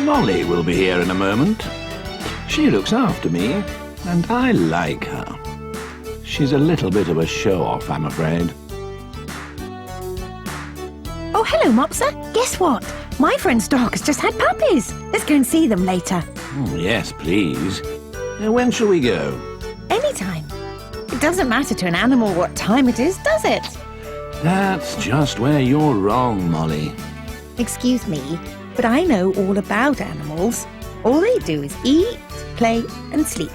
Molly will be here in a moment. She looks after me, and I like her. She's a little bit of a show-off, I'm afraid. Oh, hello, Mopsa. Guess what? My friend's dog has just had puppies. Let's go and see them later. Yes, please. When shall we go? Anytime. It doesn't matter to an animal what time it is, does it? That's just where you're wrong, Molly. Excuse me, but I know all about animals. All they do is eat, play and sleep.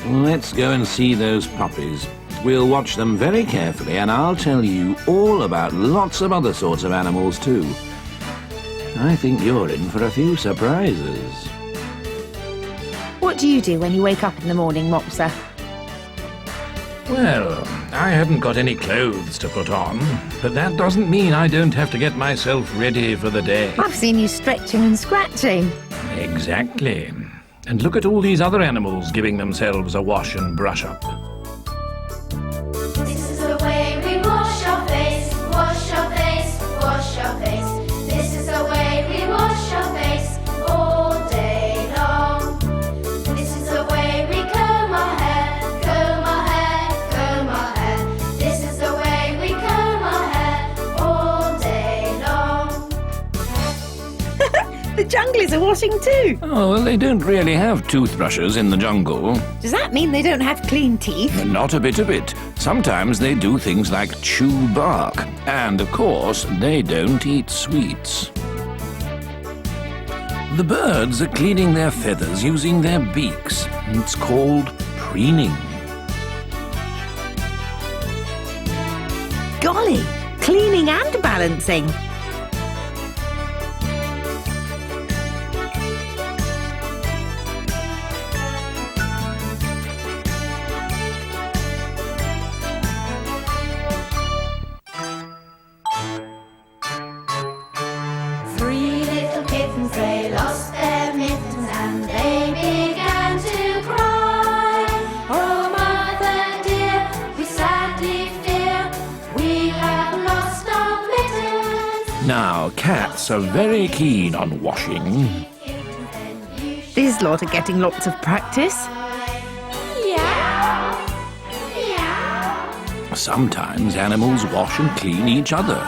Let's go and see those puppies. We'll watch them very carefully, and I'll tell you all about lots of other sorts of animals, too. I think you're in for a few surprises. What do you do when you wake up in the morning, Mopsa? Well, I haven't got any clothes to put on, but that doesn't mean I don't have to get myself ready for the day. I've seen you stretching and scratching. Exactly. And look at all these other animals giving themselves a wash and brush up. This is the way we wash our face, wash our face, wash our face. This is the way we wash our face all day long. This is the way we comb our hair, comb our hair, comb our hair. This is the way we comb our hair all day long. The junglies are washing too. Oh, well, they don't really have toothbrushes in the jungle. Does that mean they don't have clean teeth? Not a bit of it. Sometimes they do things like chew bark. And, of course, they don't eat sweets. The birds are cleaning their feathers using their beaks. It's called preening. Golly, cleaning and balancing. Three little kittens, they lost their mittens and they began to cry. Oh, mother dear, we sadly fear we have lost our mittens. Now, cats are very keen on washing. These lot are getting lots of practice. Meow, meow. Sometimes animals wash and clean each other.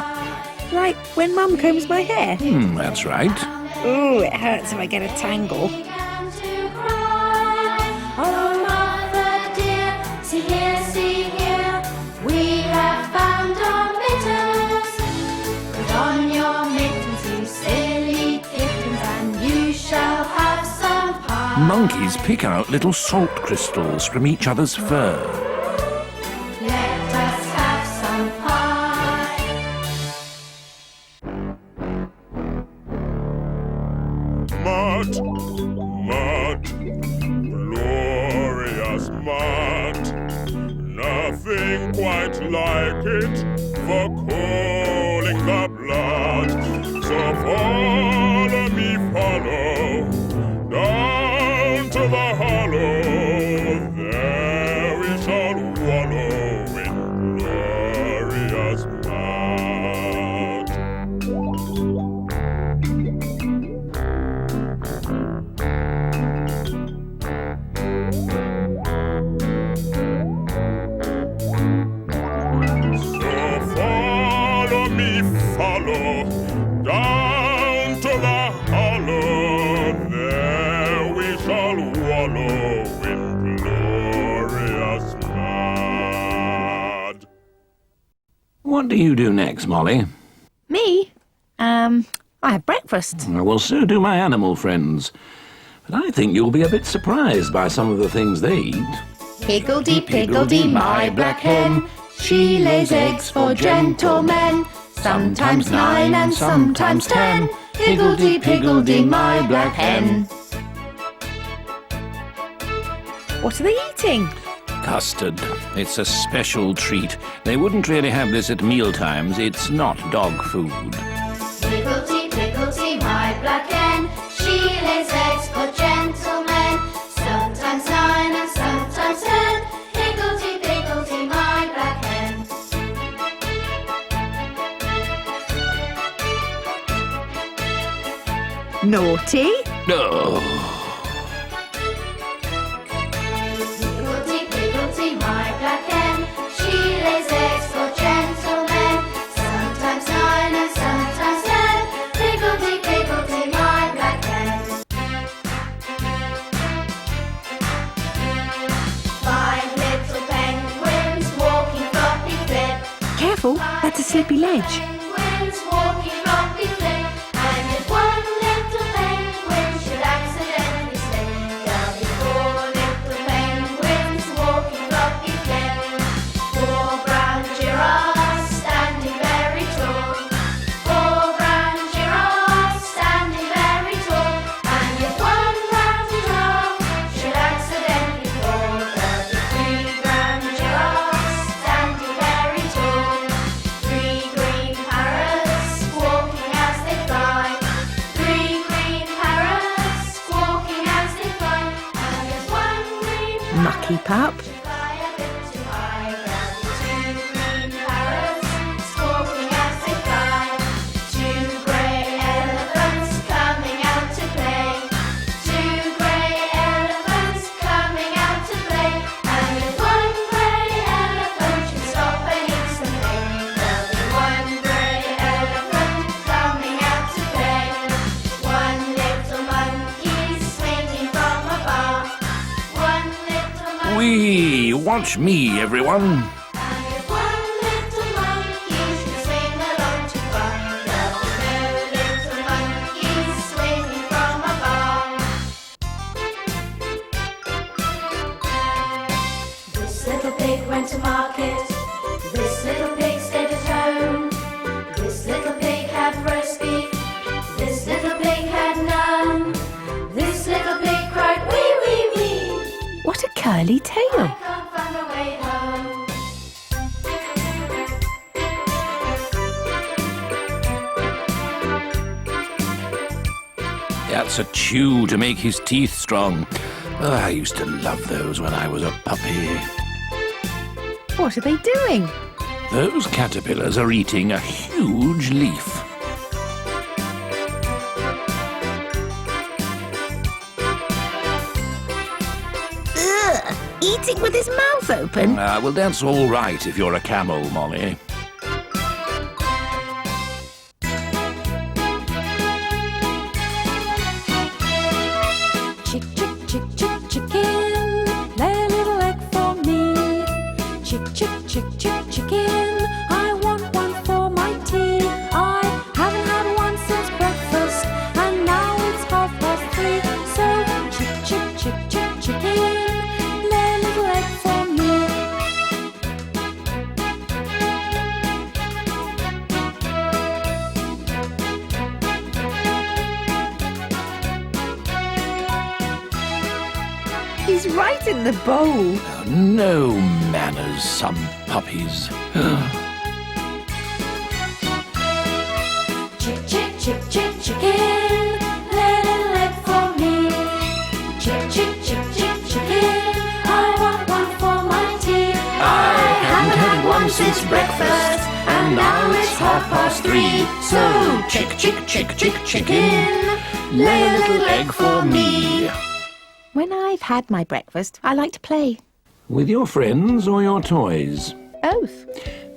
Like when Mum combs my hair. That's right. Ooh, it hurts if I get a tangle. Began to cry. Oh, mother dear, see here, we have found our mittens. Put on your mittens, you silly kittens, and you shall have some pie. Monkeys pick out little salt crystals from each other's fur. Let us have some pie. Mud, mud, glorious mud. Nothing quite like it for cooling the blood. So follow me, follow, down to the hollow. There we shall wallow in glorious mud. So follow me, follow, down to the hollow. There we shall wallow in glorious mud. What do you do next, Molly? Me? I have breakfast. Well, so do my animal friends. But I think you'll be a bit surprised by some of the things they eat. Higgledy piggledy, my black hen, she lays eggs for gentlemen, sometimes 9 and sometimes 10. Higgledy piggledy, my black hen. What are they eating? Custard. It's a special treat. They wouldn't really have this at mealtimes. It's not dog food. Higgledy piggledy, my black hen, she lays eggs for gentlemen, sometimes 9 and sometimes 10. Higgledy piggledy, my black hen. Naughty. Oh. Piggledy, piggledy, my black hen. She lays eggs for gentlemen. Sometimes 9 and sometimes 10. Piggledy, piggledy, my black hen. 5 little penguins walking floppy flip. Careful, that's a slippy ledge. Penguins walking floppy flip. And if one little penguin should accidentally slip, there'll be 4 little penguins walking floppy flip. 4 brown giraffes standing very tall. 4 brown giraffes standing very tall. And if one brown giraffe should accidentally fall, there'll be 3 brown giraffes standing very tall. 3 green parrots walking as they fly. 3 green parrots walking as they fly. And if one green Mucky pup. fly a bit too high, there'll be 2 green parrots squawking as they fly. 2 grey elephants coming out to play. 2 grey elephants coming out to play. And if one grey elephant should stop and eat some hay, there'll be 1 grey elephant coming out to play. 1 little monkey swinging from a bar. 1 little monkey. Wee, watch me, everyone. And if one little monkey should swing along too far, there'll be no little monkeys swinging from a bar. This little pig went to market. This little pig stayed at home. This little pig had roast beef. This little pig had none. This little pig cried wee wee wee. What a curly tail. I can't find my way home. That's a chew to make his teeth strong. Oh, I used to love those when I was a puppy. What are they doing? Those caterpillars are eating a huge leaf. Ugh, eating with his mouth open. Well, that's all right if you're a camel, Molly. Chick, chick, chick, chick, chicken, lay a little egg for me. Chick, chick, chick, chick, chicken, I want one for my tea. I haven't had one since breakfast, and now it's 3:30. So, chick, chick, chick, chick, chicken, lay a little egg for me. He's right in the bowl. No manners, some puppies. Chick, chick, chick, chick, chicken, lay a little egg for me. Chick, chick, chick, chick, chicken, I want one for my tea. I haven't had one since breakfast, and now it's 3:30. So, chick, chick, chick, chick, chicken, lay a little egg for me. When I've had my breakfast, I like to play. With your friends or your toys? Both.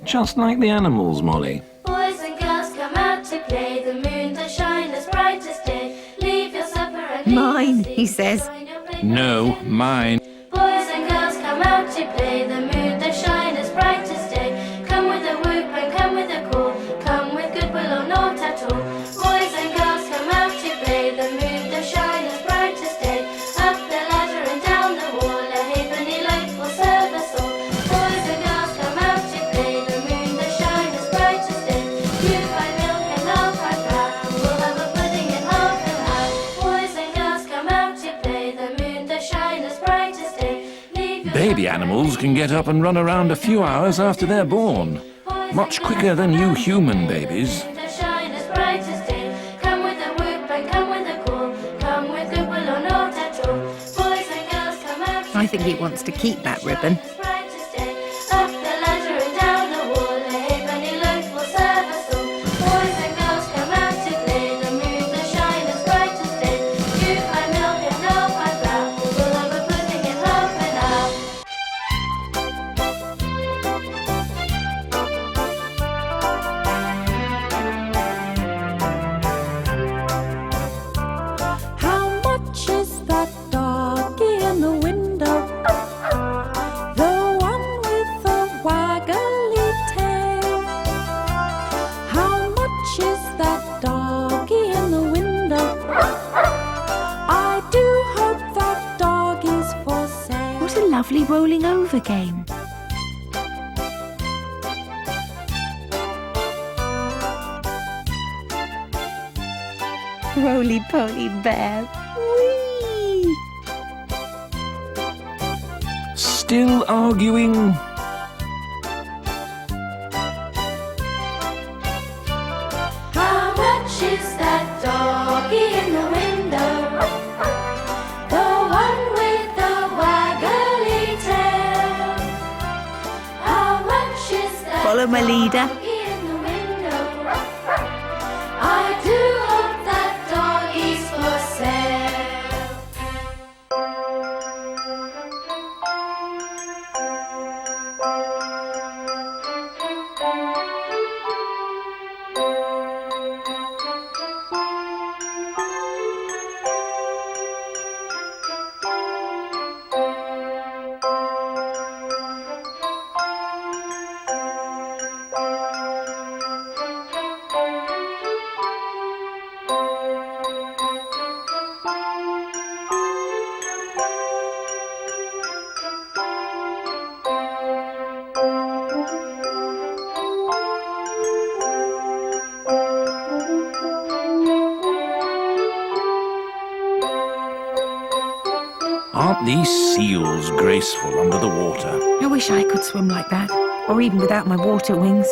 Just like the animals, Molly. Boys and girls come out to play. The moon does shine as bright as day. Leave your supper and leave Mine, your sleep. he says. Join your play. No, mine. Boys and girls come out to play. The moon does shine as bright as day. Come with a whoop and come with a call. Come with goodwill or not at all. Boys and girls come out to play. The moon does shine as bright as day. Up the ladder and down the wall. A halfpenny loaf will serve us all. Boys and girls come out to play. The moon does shine as bright as day. You find milk and I'll find flour. We'll have a pudding and half an hour. Boys and girls come out to play. The moon does shine as bright as day. Leave your Baby animals can get up and run around a few hours after they're born. Much quicker than you human babies. to shine as bright as day. Come with a whoop and come with a call. Come with goodwill or not at all. Boys and girls come out. I think he wants to keep that ribbon. As bright as day. Up the ladder and down the wall. A halfpenny loaf will serve us all. Boys and girls come out to play. The moon does shine as bright as lovely rolling over game. Roly-poly bear. Whee! Still arguing? How much is that doggy in the window? The one with the waggly tail. How much is that Follow my leader. doggy in the window? I do hope that doggy's for sale. Aren't these seals graceful under the water? I wish I could swim like that, or even without my water wings.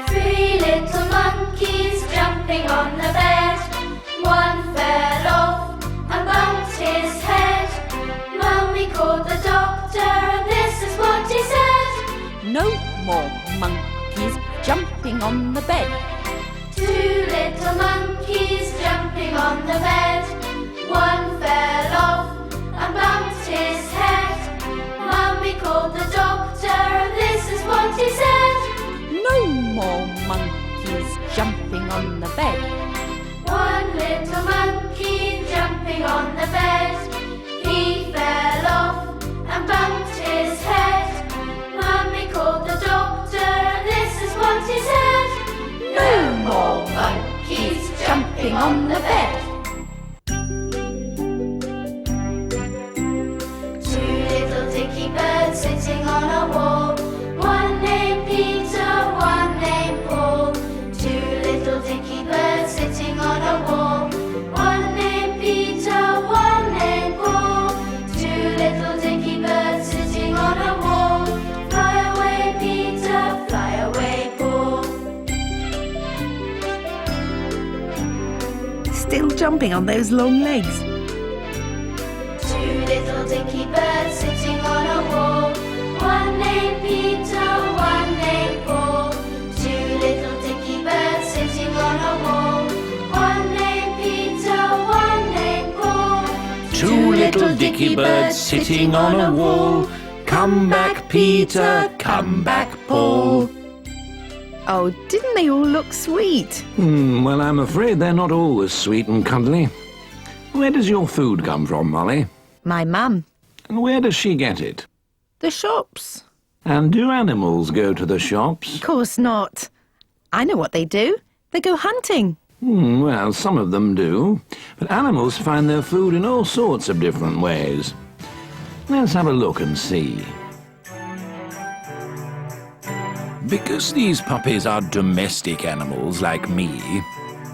Three little monkeys jumping on the bed. One fell off and bumped his head. Mummy called the doctor and this is what he said. No more monkeys jumping on the bed. Two little monkeys jumping on the bed. One fell off and bumped his head. Mummy called the doctor and this is what he said. No more monkeys jumping on the bed. One little monkey jumping on the bed. He fell off and bumped his head. Mummy called the doctor and this is what he said. No more monkeys jumping on the bed. Two little dicky birds sitting on a wall. One named Peter, one named Paul. Two little dicky birds sitting on a wall. One named Peter, one named Paul. Two little dicky birds sitting on a wall. Fly away, Peter, fly away, Paul. Still jumping on those long legs. Two little dicky birds sitting on a wall. One named Peter, one named Paul. Two little dicky birds sitting on a wall. One named Peter, one named Paul. Two little dicky birds sitting on a wall. Come back, Peter, come back, Paul. Oh, didn't they all look sweet? Well, I'm afraid they're not always sweet and cuddly. Where does your food come from, Molly? My mum. And where does she get it? The shops. And do animals go to the shops? Of course not. I know what they do. They go hunting. Well, some of them do. But animals find their food in all sorts of different ways. Let's have a look and see. Because these puppies are domestic animals like me,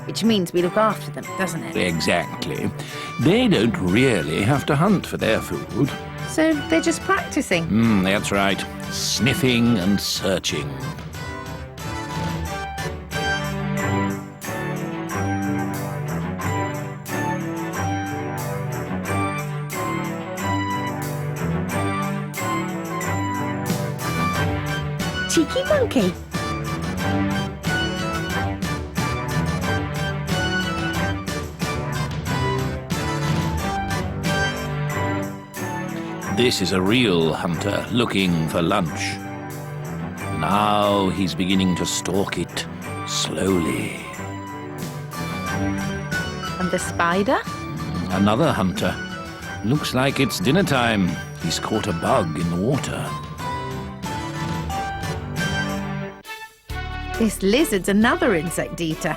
Which means we look after them, doesn't it? exactly, they don't really have to hunt for their food. So they're just practicing. That's right. Sniffing and searching. Cheeky monkey. This is a real hunter looking for lunch. Now he's beginning to stalk it slowly. And the spider? Another hunter. Looks like it's dinner time. He's caught a bug in the water. This lizard's another insect eater.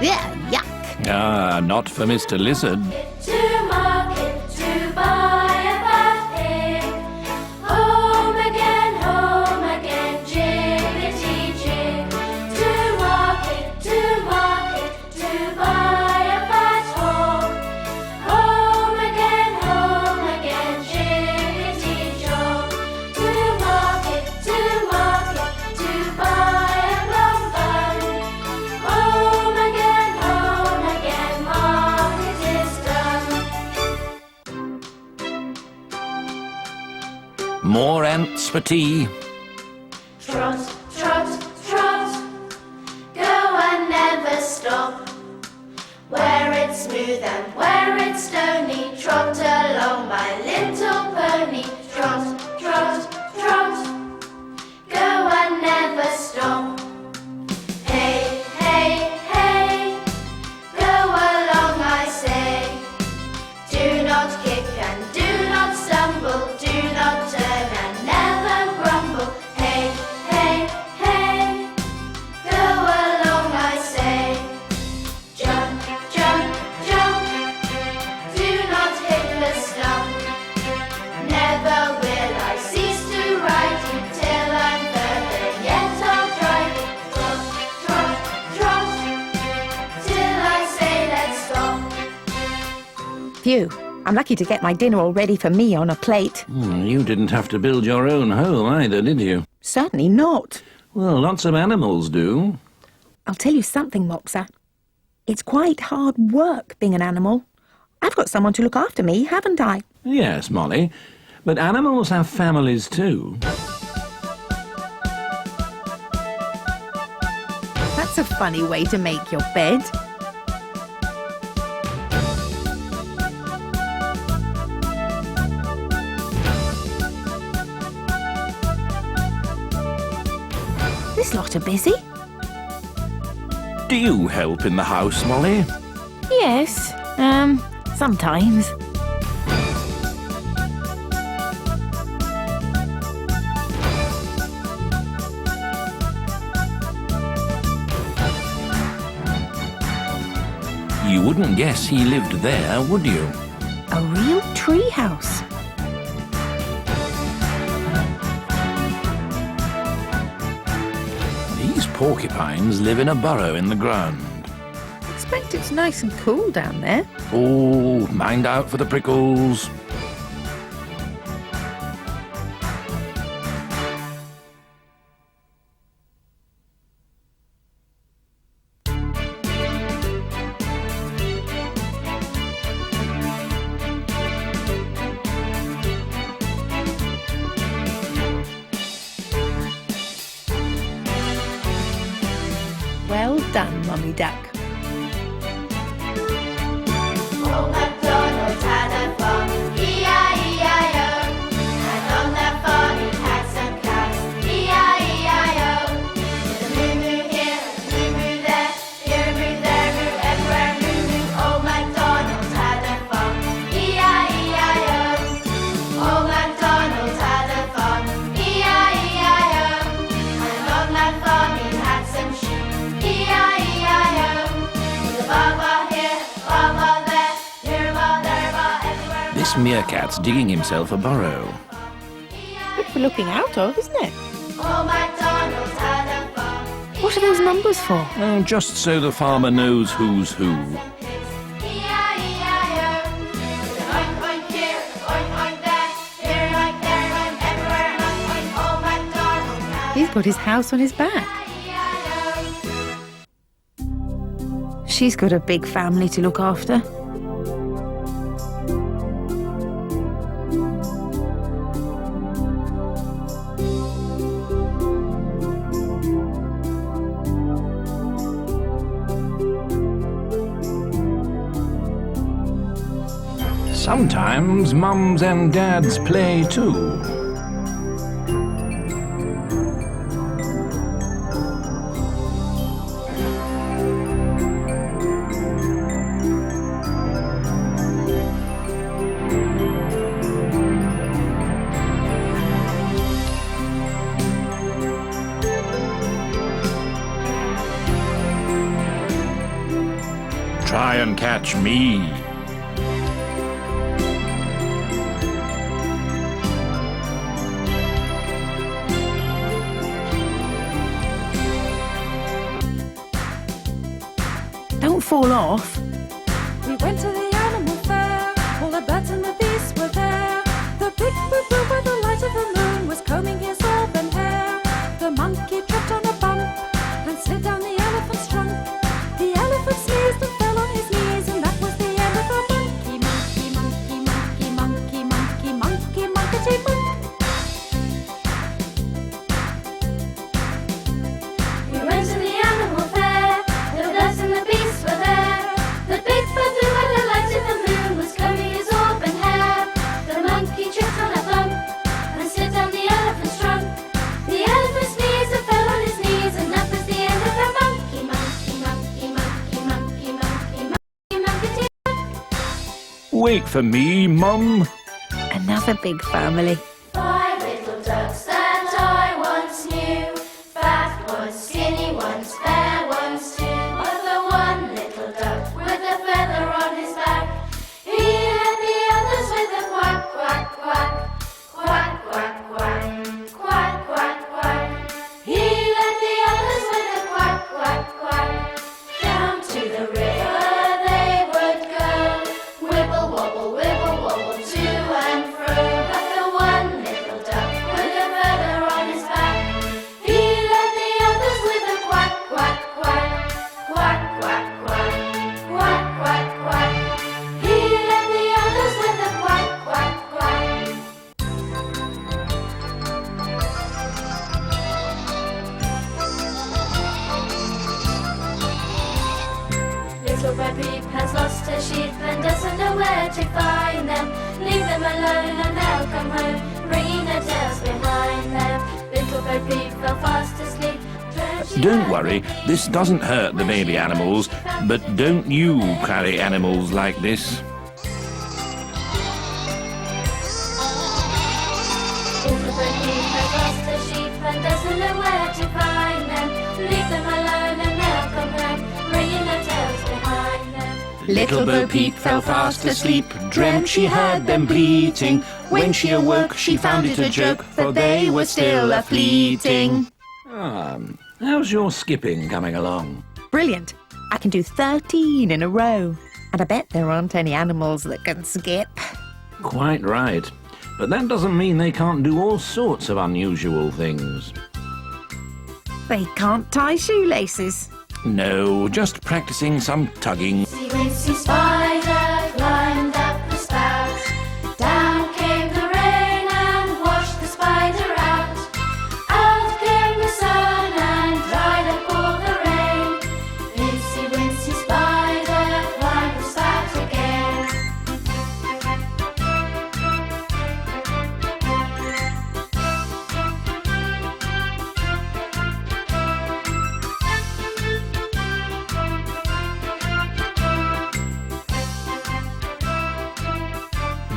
Yeah, yuck. Ah, not for Mr. Lizard. To market to buy a fat pig. Home again, jiggity jig. To market to buy a fat hog. Home again, jiggity jog. To market to buy a plum bun. Home again, market is done. More ants for tea. Trot, trot, trot, go and never stop. Where it's smooth and where it's stony, trot along my little pony. Trot, trot, trot, go and never stop. Hey, hey, hey, go along I say. Do not kick and do not stumble, do not turn and never grumble. Hey, hey, hey, go along I say. Jump, jump, jump, do not hit the stump. Never will I cease to ride you till I'm further yet I'll drive you. Trot, trot, trot, till I say let's stop. Phew, I'm lucky to get my dinner all ready for me on a plate. You didn't have to build your own home either, did you? Certainly not. Well, lots of animals do. I'll tell you something, Mopsa. It's quite hard work being an animal. I've got someone to look after me, haven't I? Yes, Molly. But animals have families too. That's a funny way to make your bed. This lot are busy. Do you help in the house, Molly? Yes, sometimes. You wouldn't guess he lived there, would you? A real tree house. These porcupines live in a burrow in the ground. Expect it's nice and cool down there. Oh, mind out for the prickles. Well done, Mummy Duck. Old MacDonald had a farm, E-I-E-I-O. And on that farm he had some cows, E-I-E-I-O. With a moo-moo here, a moo-moo there, here a moo, there a moo, everywhere a moo-moo. Old MacDonald had a farm, E-I-E-I-O. Old MacDonald had a farm, E-I-E-I-O. And on that farm he had some sheep, E-I-E-I-O. With a ba-ba here, ba-ba there, here a ba, there a ba, everywhere a This meerkat's digging himself a burrow. Good for looking out of, isn't it? Old MacDonald had a farm. What are those numbers for? Oh, just so the farmer knows who's who. E-I-E-I-O. With an oink oink here, oink oink there, here an oink, there an oink, everywhere an oink oink. Old MacDonald had He's got his house on his back. E-I-E-I-O. She's got a big family to look after. Sometimes mums and dads play too. try and catch me. Don't fall off. We went to the animal fair. All the birds and the beasts were there. The big boo-boo by the light of the moon was combing his auburn hair. The monkey tripped on a bump and slid down the elephant's trunk. The elephant sneezed and fell on his knees, and that was the end of the monkey, monkey, monkey, monkey, monkey, monkey, monkey, monkey, monk. We went to the animal fair. The birds and the beasts were there. The big boo-boo by the light of the moon was combing his auburn hair. The monkey tripped on a bump and slid down the elephant's trunk. The elephant sneezed and fell on his knees, and that was the end of the monkey, monkey, monkey, monkey, monkey, monkey, monkey, monkey, monkey. Wait for me, Mum. Another big family. 5 little ducks that I once knew. Fat ones, skinny ones, fair ones too. But the one little duck with a feather on his back, he led the others with a quack, quack, quack. Quack, quack, quack. Quack, quack, quack. He led the others with a quack, quack, quack. Down to the river they would go. Wibble, wobble, to and fro. But the one little duck with a feather on his back, he led the others with a quack, quack, quack. Quack, quack, quack. Quack, quack, quack. He led the others with a quack, quack, quack. Little Bo Peep has lost her sheep and doesn't know where to find them. Leave them alone and they'll come home, bringing their tails behind them. Little Bo Peep fell fast asleep. Don't worry, this doesn't hurt the baby animals, but don't you carry animals like this. Little Bo Peep has lost her sheep and doesn't know where to find them. Leave them alone and they'll come home, bringing their tails behind them. Little Bo Peep fell fast asleep, dreamt she heard them bleating. When she awoke, she found it a joke, for they were still a-fleeting. How's your skipping coming along? Brilliant. I can do 13 in a row. And I bet there aren't any animals that can skip. Quite right. But that doesn't mean they can't do all sorts of unusual things. They can't tie shoelaces. No, just practicing some tugging. Wincy Wincy Spider climbed up the spout. Down came the rain and washed the spider out. Out came the sun and dried up all the rain. Wincy Wincy Spider climbed the spout again.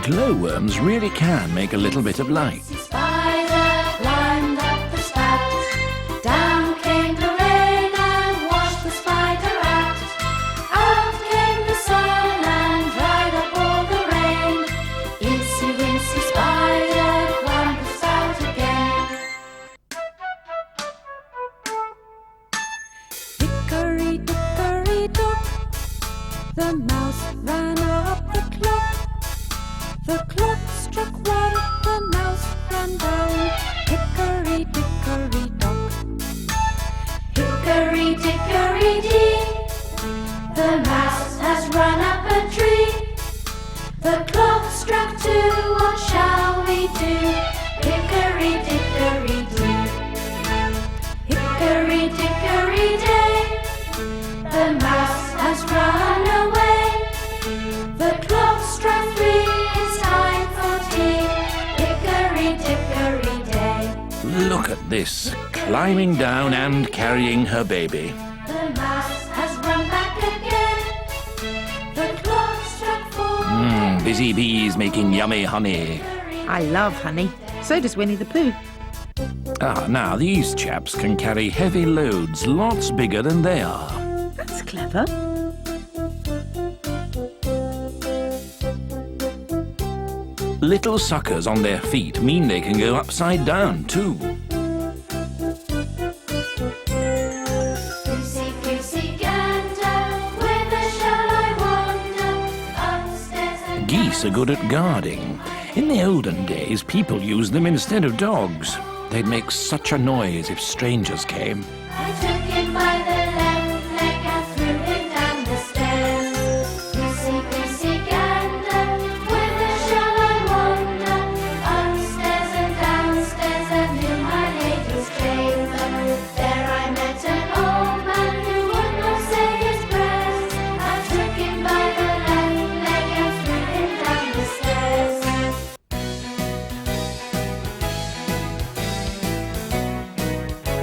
Glowworms really can make a little bit of light. Spider climbed up the spout. Down came the rain and washed the spider out. Out came the sun and dried up all the rain. Incy Wincy Spider climbed the spout again. Hickory dickory dock, the mouse ran up the clock. The clock struck 1, the mouse ran down. Hickory dickory dock. Hickory dickory dee, the mouse has run up a tree. The clock struck 2, what shall we do? Hickory dickory dee. Hickory dickory day, the mouse has run away. The clock struck 3, it's time for tea. Hickory dickory day. Look at this, climbing down and carrying her baby. The mouse has run back again. The clock struck 4. Busy bees making yummy honey. I love honey. So does Winnie the Pooh. Now these chaps can carry heavy loads lots bigger than they are. That's clever. little suckers on their feet mean they can go upside down too. Goosey, goosey, gander, whither shall I wander? Upstairs and Geese are good at guarding. In the olden days, people used them instead of dogs. They'd make such a noise if strangers came. I took him by the left leg and threw him down the stairs. Goosey, goosey, gander, whither shall I wander? Upstairs and downstairs and in my lady's chamber. There I met an old man who would not say his prayers. I took him by the left leg and threw him down the stairs.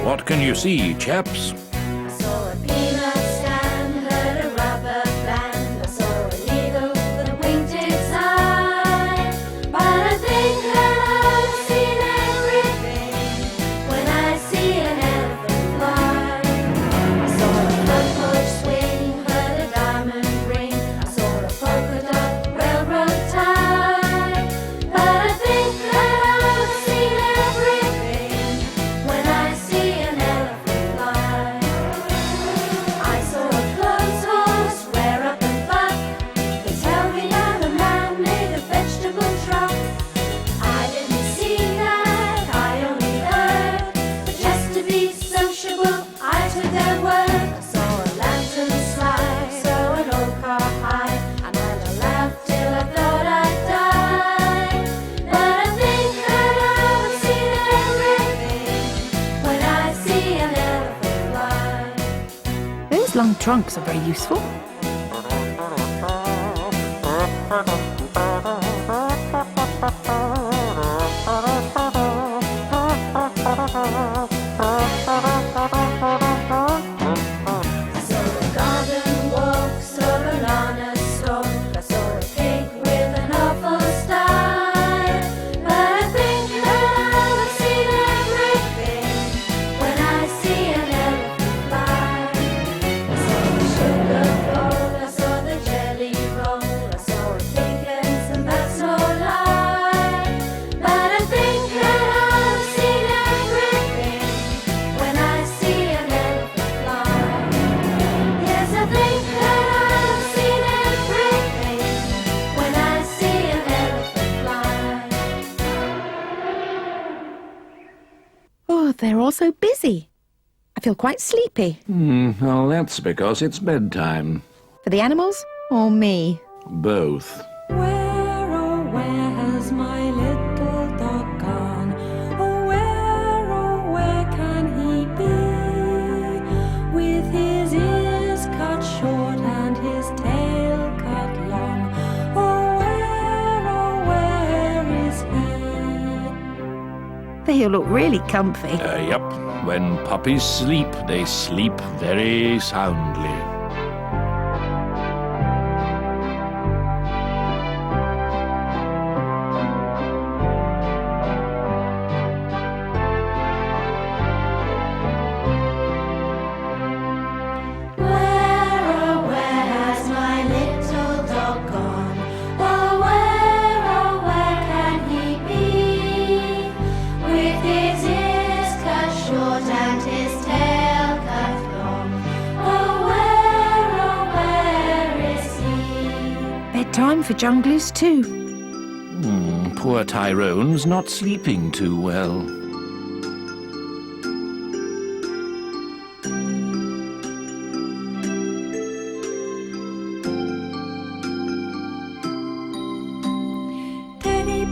What can you see, chaps? I saw a peanut stand, heard a rubber band. I saw an eagle with a wingtip's eye. But I think that I've seen everything when I see an elephant fly. I saw a floatboat swing, heard a diamond ring. I saw a polka dot railroad tie. But I think that I've seen everything when I see an elephant fly. I saw a clothes horse rear up and buck. They tell me that a man made a vegetable truck. I didn't see that, I only heard. But just to be sociable, I took their word. I saw a lantern slide, saw an old car hide, and then I laughed till I thought I'd die. But I think that I've seen everything when I see an elephant fly. Those long trunks are very useful. I saw a garden walk, saw a banana stalk. I saw a pig with an awful style. But I think that I've seen everything when I see an elephant fly. I saw the sugar bowl, I saw the jelly roll. I saw a pickens and that's no lie. But I think that I've seen everything when I see an elephant fly. Yes, I think that I've seen everything when I see an elephant fly. Oh, they're all so busy. I feel quite sleepy. Well, that's because it's bedtime. For the animals or me? Both. Where, oh, where has my little dog gone? Oh, where can he be? With his ears cut short and his tail cut long. Oh, where is he? They all look really comfy. Yup. When puppies sleep, they sleep very soundly. Where, oh, where has my little dog gone? Oh, where can he be? With his ears cut short and his tail cut long. Oh, where is he? Bedtime for junglers too. Poor Tyrone's not sleeping too well. Teddy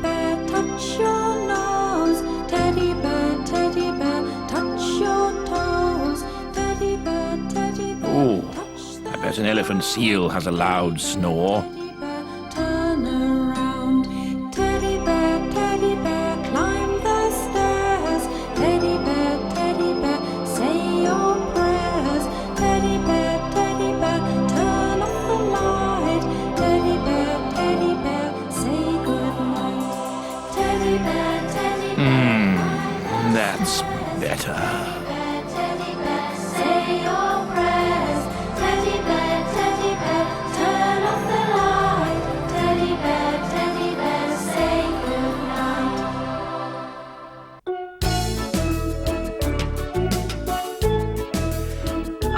bear, touch your nose. Teddy bear, touch your toes. Teddy bear, Oh, touch the I bet an elephant seal has a loud snore. Teddy bear, turn around. Teddy bear, climb the stairs. Teddy bear, say your prayers. Teddy bear, turn off the light. Teddy bear, say goodnight. Teddy bear, That's better. Teddy bear, say your prayers. Teddy bear, turn off the light.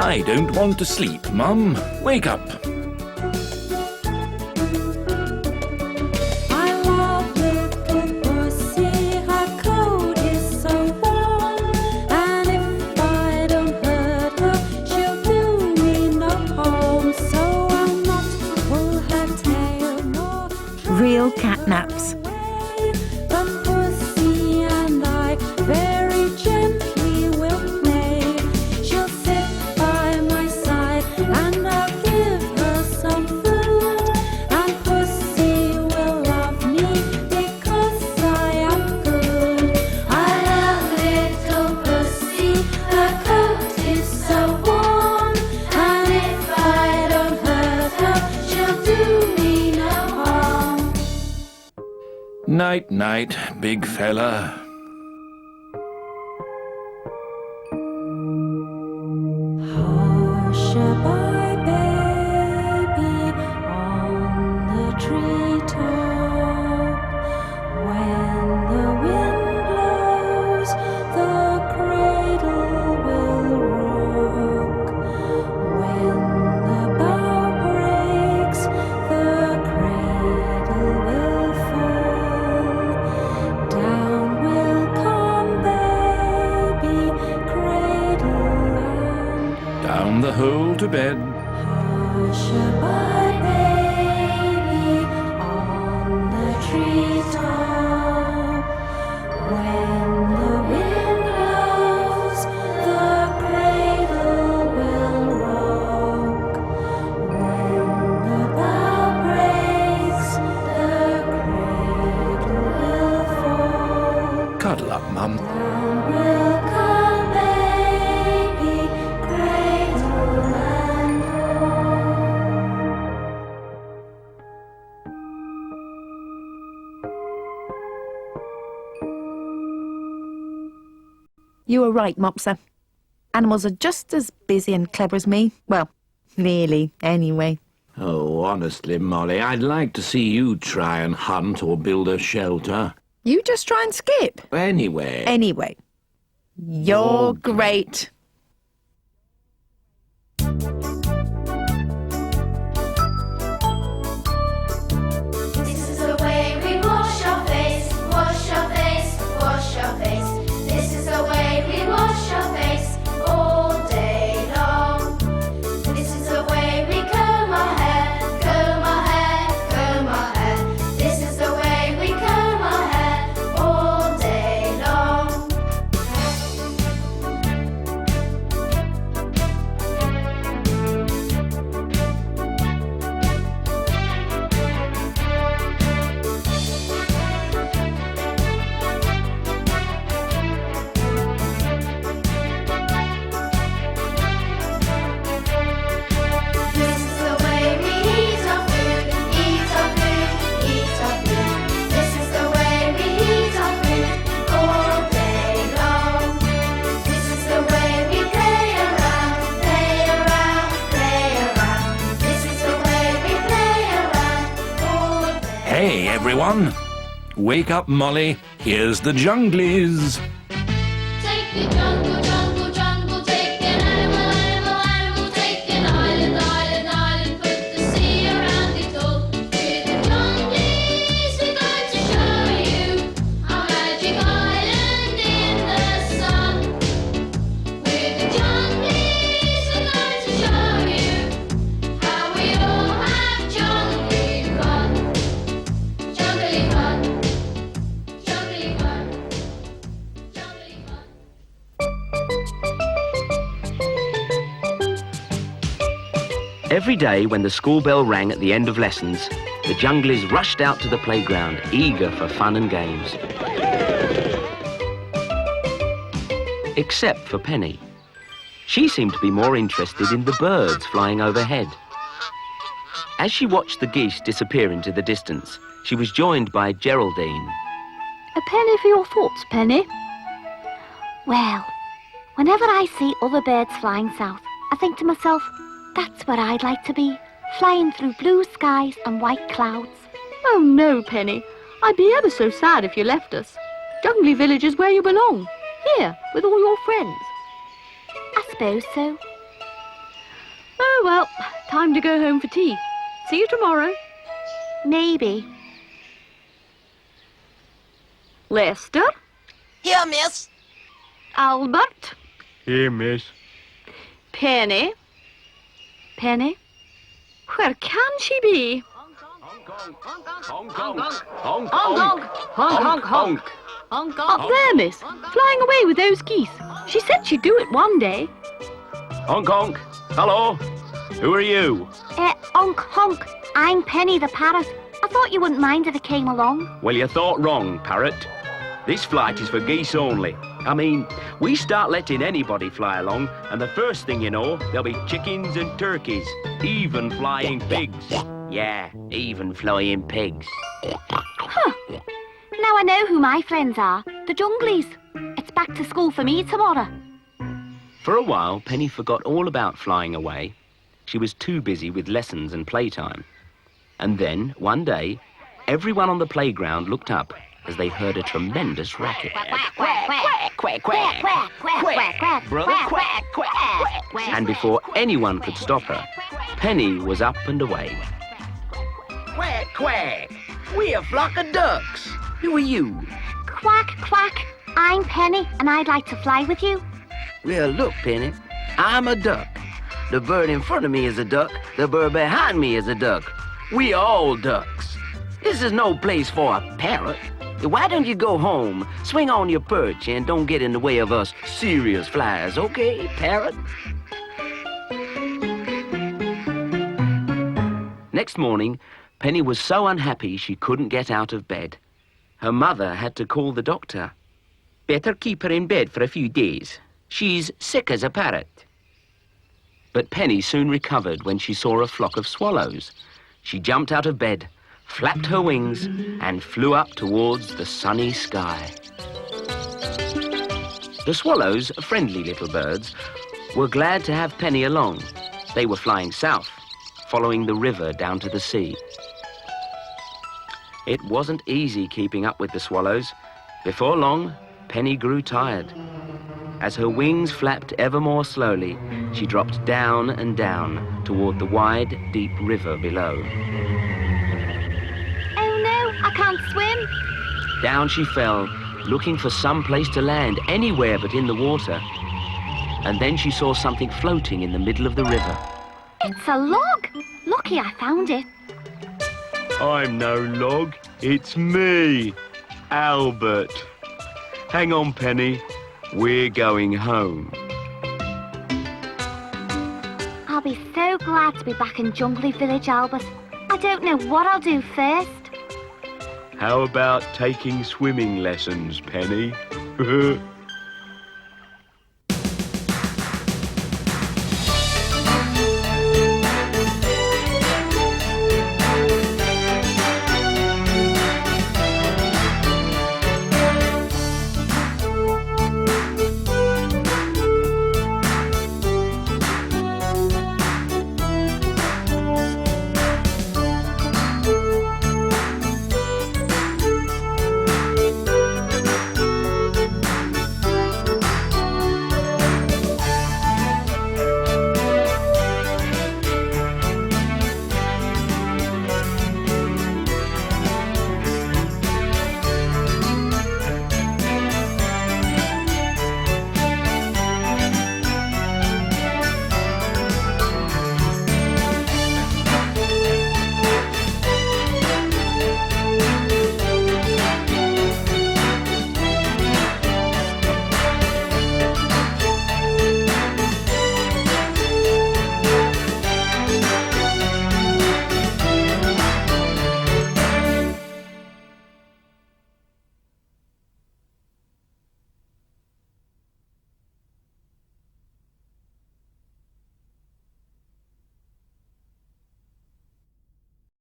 I don't want to sleep, Mum. Wake up. I love little pussy, her coat is so warm, and if I don't hurt her, she'll do me no harm. So I'm not to pull her tail nor Real catnaps. away. But pussy and I very gently will play. She'll sit by my side and I'll give her some food. And pussy will love me because I am good. I love little pussy, her coat is so warm. And if I don't hurt her, she'll do me no harm. Night, night, big fella. Hush-a-bye, baby, on the treetop. When the wind blows, the cradle will rock. When the bough breaks, the cradle will fall. Down will come baby, cradle and Down the hole to bed. hush-a-bye, baby, on the treetop. When the wind blows, the cradle will rock. When the bough breaks, the cradle will fall. Cuddle up, Mum. Down will come baby, cradle and all. You were right, Mopsa. Animals are just as busy and clever as me. Well, nearly, anyway. Oh, honestly, Molly, I'd like to see you try and hunt or build a shelter. You just try and skip. Anyway. Anyway, you're great. This is the way we wash our face, wash our face, wash our face. This is the way we wash our face all day long. This is the way we comb our hair, comb our hair, comb our hair. This is the way we comb our hair all day long. This is the way we eat our food, eat our food, eat our food. This is the way we eat our food all day long. This is the way we play around, play around, play around. This is the way we play around all day. Hey, everyone. Wake up, Molly. Here's the Junglies. Take the jungle, jungle, jungle, take an animal, animal, animal, take an island, island, island, put the sea around it all. With the junglies, we're going to show you our magic island in the sun. With the junglies, we're going to show you how we all have jungly fun. Jungly fun, jungly fun, jungly fun. Every day when the school bell rang at the end of lessons, the Junglies rushed out to the playground, eager for fun and games. Except for Penny. She seemed to be more interested in the birds flying overhead. As she watched the geese disappear into the distance, she was joined by Geraldine. A penny for your thoughts, Penny. Well, whenever I see other birds flying south, I think to myself, that's where I'd like to be, flying through blue skies and white clouds. Oh no, Penny. I'd be ever so sad if you left us. Jungly Village is where you belong. Here, with all your friends. I suppose so. Oh, well, time to go home for tea. See you tomorrow. Maybe. Lester? Here, miss. Albert? Here, miss. Penny? Penny? Where can she be? Honk, honk, honk, Honk, honk, honk. Up there, miss. Flying away with those geese. She said she'd do it one day. honk, honk. Hello. Who are you? Honk, honk. I'm Penny the parrot. I thought you wouldn't mind if I came along. Well, you thought wrong, parrot. This flight is for geese only. I mean, we start letting anybody fly along, and the first thing you know, there'll be chickens and turkeys, even flying pigs. Yeah, even flying pigs. Huh. Now I know who my friends are. The Junglies. It's back to school for me tomorrow. For a while, Penny forgot all about flying away. She was too busy with lessons and playtime. And then, one day, everyone on the playground looked up as they heard a tremendous racket. Quack, quack, quack, quack, quack, quack, quack, quack, Brother, quack, quack. And before anyone could stop her, Penny was up and away. Quack, quack. We're a flock of ducks. Who are you? Quack, quack. I'm Penny, and I'd like to fly with you. Well, look, Penny, I'm a duck. The bird in front of me is a duck. The bird behind me is a duck. We are all ducks. This is no place for a parrot. Why don't you go home, swing on your perch, and don't get in the way of us serious flyers, okay, parrot? Next morning, Penny was so unhappy she couldn't get out of bed. Her mother had to call the doctor. Better keep her in bed for a few days. She's sick as a parrot. But Penny soon recovered when she saw a flock of swallows. She jumped out of bed, flapped her wings, and flew up towards the sunny sky. The swallows, friendly little birds, were glad to have Penny along. They were flying south, following the river down to the sea. It wasn't easy keeping up with the swallows. Before long, Penny grew tired. As her wings flapped ever more slowly, she dropped down and down toward the wide, deep river below. Oh no, I can't swim. Down she fell, looking for some place to land, anywhere but in the water. And then she saw something floating in the middle of the river. It's a log. Lucky I found it. I'm no log. It's me, Albert. Hang on, Penny. We're going home. I'll be so glad to be back in Jungly Village, Albert. I don't know what I'll do first. How about taking swimming lessons, Penny?